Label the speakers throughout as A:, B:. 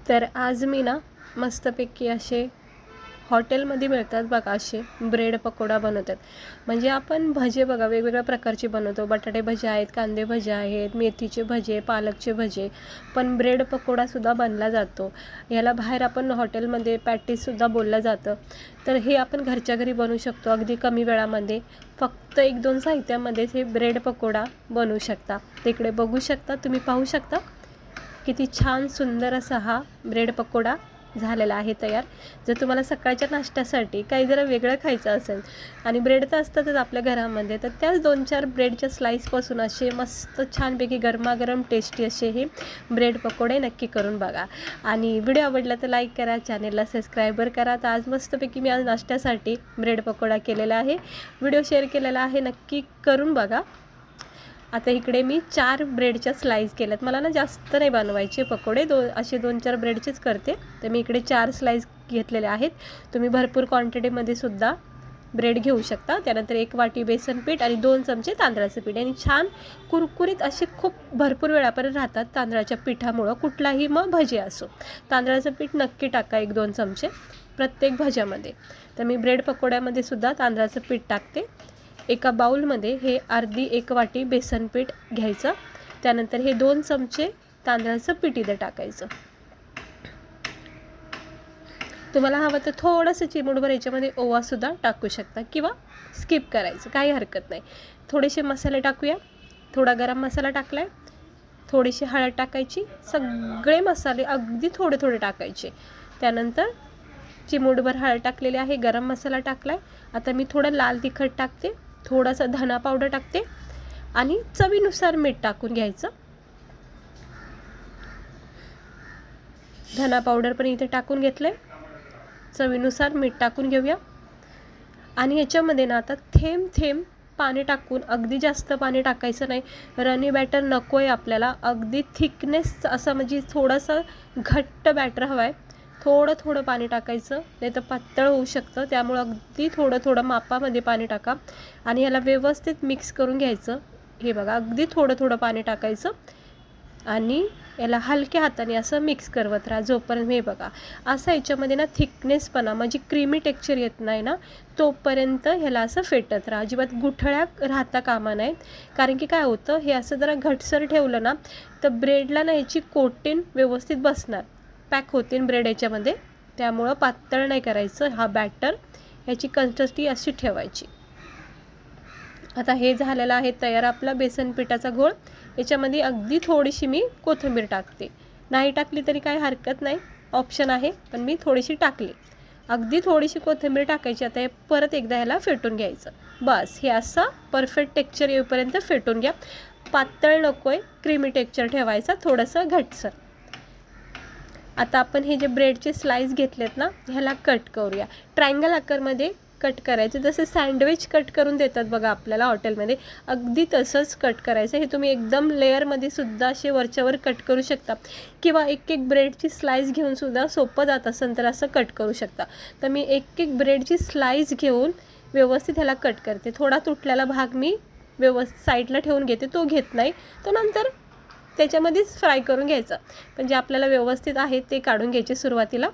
A: तर आज मी ना मस्तपैकी असे हॉटेलमध्ये मिळतात बघा असे ब्रेड पकोडा बनवतात. म्हणजे आपण भजे बघा वेगवेगळ्या प्रकारचे बनवतो. बटाटे भजे आहेत, कांदे भजे आहेत, मेथीचे भजे, पालकचे भजे, पण ब्रेड पकोडासुद्धा बनला जातो. याला बाहेर आपण हॉटेलमध्ये पॅटीससुद्धा बोललं जातं. तर हे आपण घरच्या घरी बनवू शकतो अगदी कमी वेळामध्ये. फक्त 1-2 साहित्यामध्येच हे ब्रेड पकोडा बनवू शकता. तिकडे बघू शकता, तुम्ही पाहू शकता किती छान सुंदर असा हा ब्रेड पकोडा झालेला आहे तयार. जर तुम्हाला सकाळच्या नाश्त्यासाठी काही जरा वेगळं खायचं असेल आणि ब्रेड तर असतातच आपल्या घरामध्ये, तर त्याच 2-4 ब्रेडच्या स्लाईसपासून असे मस्त छानपैकी गरमागरम टेस्टी असे हे ब्रेड पकोडे नक्की करून बघा. आणि व्हिडिओ आवडला तर लाईक करा, चॅनेलला सबस्क्राईबर करा. तर आज मस्तपैकी मी आज नाश्त्यासाठी ब्रेड पकोडा केलेला आहे, व्हिडिओ शेअर केलेला आहे, नक्की करून बघा. आता इकडे मी 4 ब्रेडच्या स्लाईस केल्यात. मला ना जास्त नाही बनवायचे पकोडे, असे 2-4 ब्रेडचेच करते. तर मी इकडे 4 स्लाईस घेतलेले आहेत. तुम्ही भरपूर क्वांटिटीमध्ये सुद्धा ब्रेड घेऊ शकता. त्यानंतर 1 वाटी बेसन पीठ आणि 2 चमचे तांदळाचं पीठ, आणि छान कुरकुरीत असे खूप भरपूर वेळापर्यंत राहतात तांदळाच्या पिठामुळं. कुठलाही मग भजी असो, तांदळाचं पीठ नक्की टाका 1-2 चमचे प्रत्येक भज्यामध्ये. तर मी ब्रेड पकोड्यामध्ये सुद्धा तांदळाचं पीठ टाकते. एका बाउलमध्ये हे अर्धी 1 वाटी बेसन पीठ घ्यायचं. त्यानंतर हे 2 चमचे तांदळाचं पीठ इथे टाकायचं. तुम्हाला हवं तर थोडंसं चिमूटभर याच्यामध्ये ओवासुद्धा टाकू शकता किंवा स्किप करायचं, काही हरकत नाही. थोडेसे मसाले टाकूया. थोडा गरम मसाला टाकला आहे, थोडीशी हळद टाकायची. सगळे मसाले अगदी थोडे थोडे टाकायचे. त्यानंतर चिमूटभर हळद टाकलेली आहे, गरम मसाला टाकला आहे. आता मी थोडं लाल तिखट टाकते, थोडासा धना पावडर टाकते आणि चवीनुसार मीठ टाकून घ्यायचं. धना पावडर पण इथे टाकून घेतलं आहे. चवीनुसार मीठ टाकून घेऊया. आणि याच्यामध्ये ना आता थेंब थेंब पाणी टाकून, अगदी जास्त पाणी टाकायचं नाही. रनी बॅटर नको आहे आपल्याला, अगदी थिकनेस असं म्हणजे थोडंसं घट्ट बॅटर हवं आहे. थोडं थोडं पाणी टाकायचं, नाही तर पातळ होऊ शकतं. त्यामुळं अगदी थोडं थोडं मापामध्ये पाणी टाका आणि ह्याला व्यवस्थित मिक्स करून घ्यायचं. हे बघा, अगदी थोडं थोडं पाणी टाकायचं आणि याला हलक्या हाताने असं मिक्स करवत राहा जोपर्यंत, हे बघा असं याच्यामध्ये ना थिकनेसपणा म्हणजे क्रीमी टेक्स्चर येत नाही ना, तोपर्यंत ह्याला असं फेटत राहा. अजिबात गुठळ्या राहता कामा नाहीत. कारण की काय होतं, हे असं जरा घटसर ठेवलं ना तर ब्रेडला ना ह्याची कोटिंग व्यवस्थित बसणार, पॅक होतील ब्रेड याच्यामध्ये. त्यामुळं पातळ नाही करायचं हा बॅटर, ह्याची कन्सिस्टन्सी अशी ठेवायची. आता हे झालेलं आहे तयार आपला बेसन पिठाचा घोळ. याच्यामध्ये अगदी थोडीशी मी कोथिंबीर टाकते. नाही टाकली तरी काही हरकत नाही, ऑप्शन आहे, पण मी थोडीशी टाकली. अगदी थोडीशी कोथिंबीर टाकायची. आता हे परत एकदा ह्याला फेटून घ्यायचं. बस हे असं परफेक्ट टेक्स्चर येईपर्यंत फेटून घ्या. पातळ नको आहे, क्रीमी टेक्स्चर ठेवायचा, थोडंसं घटसर. आता आपण हे जे ब्रेडचे स्लाईस घेतलेत ना, ह्याला कट करूया. ट्रायंगल आकारमध्ये कट करायचं, जसं सँडविच कट करून देतात बघा आपल्याला हॉटेलमध्ये, अगदी तसंच कट करायचं. हे तुम्ही एकदम लेअरमध्ये सुद्धा असे वरच्यावर कट करू शकता किंवा एक ब्रेडची स्लाईस घेऊन सुद्धा सोपं जात असेल तर असं कट करू शकता. तर मी एक ब्रेडची स्लाईस घेऊन व्यवस्थित ह्याला कट करते. थोडा तुटलेला भाग मी व्यवस्थित साईडला ठेवून घेते, तो घेत नाही, तो नंतर त्याच्यामध्येच फ्राय करून घ्यायचा. पण जे आपल्याला व्यवस्थित आहे ते काढून घ्यायचे. सुरुवातीला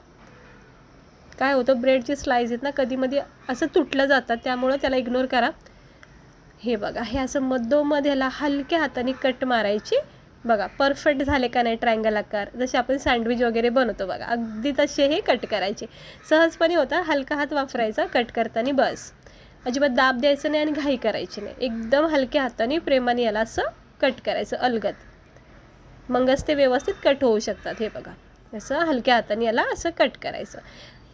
A: काय होतं, ब्रेडची स्लाईस आहेत ना कधीमध्ये असं तुटलं जातात, त्यामुळं त्याला इग्नोर करा. हे बघा, हे असं मधोमध ह्याला हलक्या हाताने कट मारायची. बघा परफेक्ट झाले का नाही ट्रायंगल आकार, जसे आपण सँडविच वगैरे बनवतो बघा, अगदी तसे हे कट करायचे. सहजपणे होता, हलका हात वापरायचा कट करताना. बस अजिबात दाब द्यायचं नाही आणि घाई करायची नाही, एकदम हलक्या हाताने प्रेमाने याला असं कट करायचं अलगद, मगच ते व्यवस्थित कट होऊ शकतात. हे बघा, असं हलक्या हाताने याला असं कट करायचं.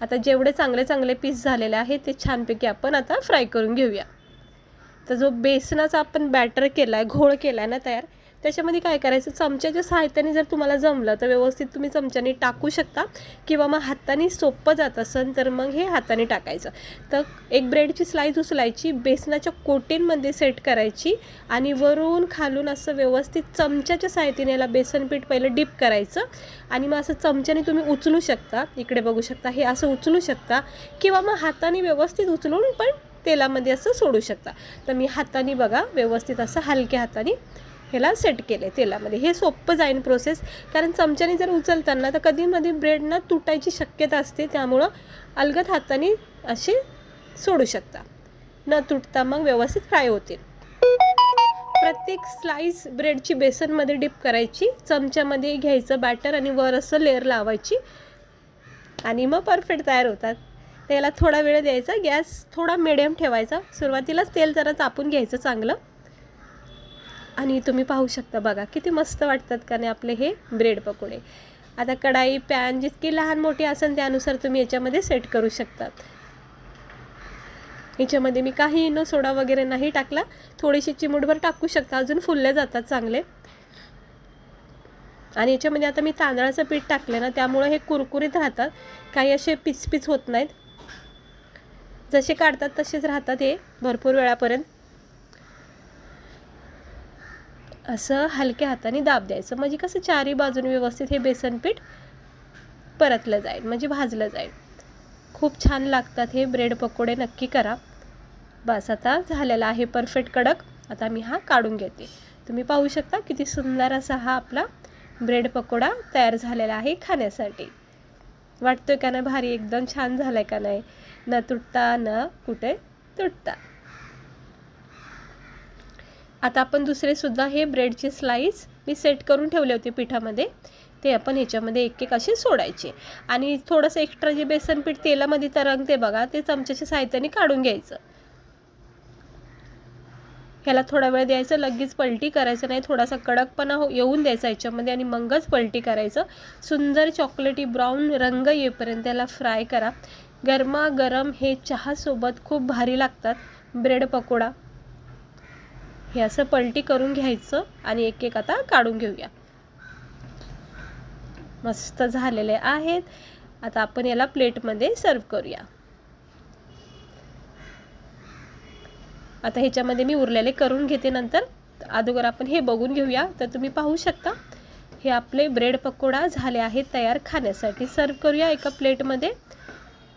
A: आता जेवढे चांगले चांगले पीस झालेले आहेत ते छानपैकी आपण आता फ्राय करून घेऊया. तर जो बेसनाचा आपण बॅटर केला आहे, घोळ केला आहे ना तयार, त्याच्यामध्ये काय करायचं, चमच्याच्या सहाय्याने जर तुम्हाला जमलं तर व्यवस्थित तुम्ही चमच्याने टाकू शकता किंवा मग हाताने सोपं जात असेल तर मग हे हाताने टाकायचं. तर एक ब्रेडची स्लाईस उचलायची, बेसनाच्या कोटिंगमध्ये सेट करायची आणि वरून खालून असं व्यवस्थित चमच्याच्या सहाय्याने याला बेसन पीठ पहिलं डीप करायचं आणि मग असं चमच्याने तुम्ही उचलू शकता. इकडे बघू शकता, हे असं उचलू शकता किंवा मग हाताने व्यवस्थित उचलून पण तेलामध्ये असं सोडू शकता. तर मी हाताने बघा व्यवस्थित असं हलक्या हाताने ह्याला सेट केले तेलामध्ये. हे सोपं जाईल प्रोसेस, कारण चमच्याने जर उचलताना तर कधीमध्ये ब्रेड ना तुटायची शक्यता असते, त्यामुळं अलगद हाताने असे सोडू शकता, न तुटता मग व्यवस्थित फ्राय होतील. प्रत्येक स्लाइस ब्रेडची बेसनमध्ये डिप करायची, चमच्यामध्ये घ्यायचं बॅटर आणि वर असं लेअर लावायची आणि मग परफेक्ट तयार होतात. त्याला थोडा वेळ द्यायचा, गॅस थोडा मिडियम ठेवायचा, सुरुवातीलाच तेल जरा तापून घ्यायचं चांगलं. आणि तुम्ही पाहू शकता बघा किती मस्त वाटतात का नाही आपले हे ब्रेड पकोडे. आता कढाई पॅन जितकी लहान मोठी असेल त्यानुसार तुम्ही याच्यामध्ये सेट करू शकतात. याच्यामध्ये मी काही इनो सोडा वगैरे नाही टाकला, थोडीशी चिमूटभर टाकू शकता, अजून फुलले जातात चांगले. आणि याच्यामध्ये आता मी तांदळाचं पीठ टाकलं ना, त्यामुळे हे कुरकुरीत राहतात, काही असे पिचपिच होत नाहीत. जसे काढतात तसेच राहतात हे भरपूर वेळापर्यंत. असं हलक्या हाताने दाब द्यायचं, म्हणजे कसं चारी बाजूने व्यवस्थित हे बेसन पीठ परतलं जाईल, म्हणजे भाजलं जाईल. खूप छान लागतात हे ब्रेड पकोडे, नक्की करा. बस आता झालेला आहे परफेक्ट कडक. आता मी हा काढून घेते. तुम्ही पाहू शकता किती सुंदर असा हा आपला ब्रेड पकोडा तयार झालेला आहे खाण्यासाठी. वाटतोय का नाही भारी, एकदम छान झालाय का नाही, न तुटता न कुठे तुटता. आता आपण दुसरे सुद्धा हे ब्रेडचे स्लाइस मी सेट करून ठेवले होते पिठामध्ये, ते आपण ह्याच्यामध्ये एक एक असे सोडायचे. आणि थोडंसं एक्स्ट्रा जे बेसन पीठ तेलामध्ये तरंगते बघा, ते चमच्याच्या साहाय्याने काढून घ्यायचं. ह्याला थोडा वेळ द्यायचं, लगेच पलटी करायचं नाही, थोडासा कडकपणा येऊन द्यायचा याच्यामध्ये आणि मगच पलटी करायचं. सुंदर चॉकलेटी ब्राऊन रंग येईपर्यंत त्याला फ्राय करा. गरमागरम हे चहासोबत खूप भारी लागतात ब्रेड पकोडा. हे असं पलटी करून घ्यायचं आणि एक एक आता काढून घेऊया. मस्त झालेले आहेत. आता आपण याला प्लेटमध्ये सर्व करूया. आता ह्याच्यामध्ये मी उरलेले करून घेते नंतर. अगोदर आपण हे बघून घेऊया. तर तुम्ही पाहू शकता हे आपले ब्रेड पकोडा झाले आहेत तयार खाण्यासाठी. सर्व करूया एका प्लेटमध्ये.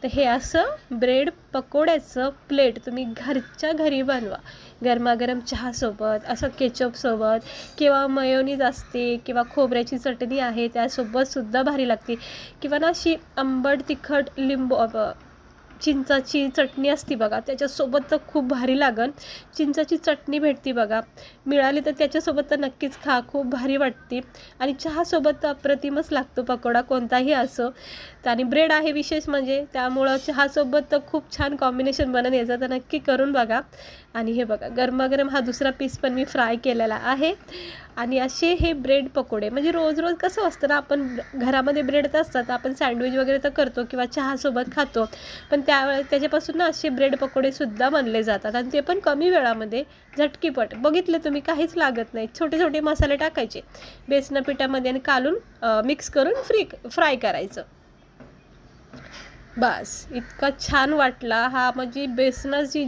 A: तर हे असं ब्रेड पकोड्याचं प्लेट तुम्ही घरच्या घरी बनवा, गरमागरम चहासोबत, असं केचपसोबत, किंवा मयोनीज असते, किंवा खोबऱ्याची चटणी आहे त्यासोबतसुद्धा भारी लागते, किंवा ना अशी आंबट तिखट लिंबू चिंचाची चटणी असती बघा, त्याच्यासोबत तर खूप भारी लागन. चिंचाची चटणी भेटती बघा, मिळाली तर त्याच्यासोबत तर नक्कीच खा, खूप भारी वाटते. आणि चहासोबत तर अप्रतिमच लागतो पकोडा कोणताही असो. आणि ब्रेड आहे विशेष म्हणजे, त्यामुळं चहासोबत तर खूप छान कॉम्बिनेशन बनन याचं, तर नक्की करून बघा. आणि हे बघा गरमागरम हा दुसरा पीस पण मी फ्राय केलेला आहे. आणि असे हे ब्रेड पकोडे म्हणजे रोज रोज कसं असतं ना, आपण घरामध्ये ब्रेड तर असतात, आपण सँडविच वगैरे तर करतो किंवा चहासोबत खातो, पण त्याच्यापासून ना असे ब्रेड पकोडेसुद्धा बनले जातात, आणि ते पण कमी वेळामध्ये झटकीपट. बघितले तुम्ही, काहीच लागत नाही. छोटे छोटे मसाले टाकायचे बेसन पिठामध्ये आणि कालून मिक्स करून फ्राय करायचं. बस इतका छान वाटला हा. म्हणजे बेसनाची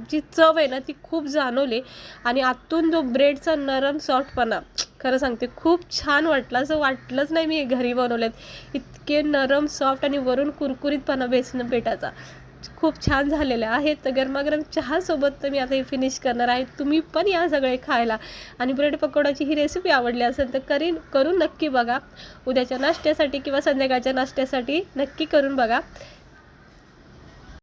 A: जी चव आहे ना ती खूप जाणवली, आणि आतून जो ब्रेडचा नरम सॉफ्टपणा, खरं सांगते खूप छान वाटलं. असं वाटलंच नाही मी घरी बनवलेत, इतके नरम सॉफ्ट आणि वरून कुरकुरीतपणा बेसन पिठाचा. खूप छान झालेले आहेत. तर गरमागरम चहासोबत तर मी आता हे फिनिश करणार आहे. तुम्ही पण या सगळे खायला. आणि ब्रेड पकोडाची ही रेसिपी आवडली असेल तर करून नक्की बघा. उद्याच्या नाश्त्यासाठी किंवा संध्याकाळच्या नाश्त्यासाठी नक्की करून बघा.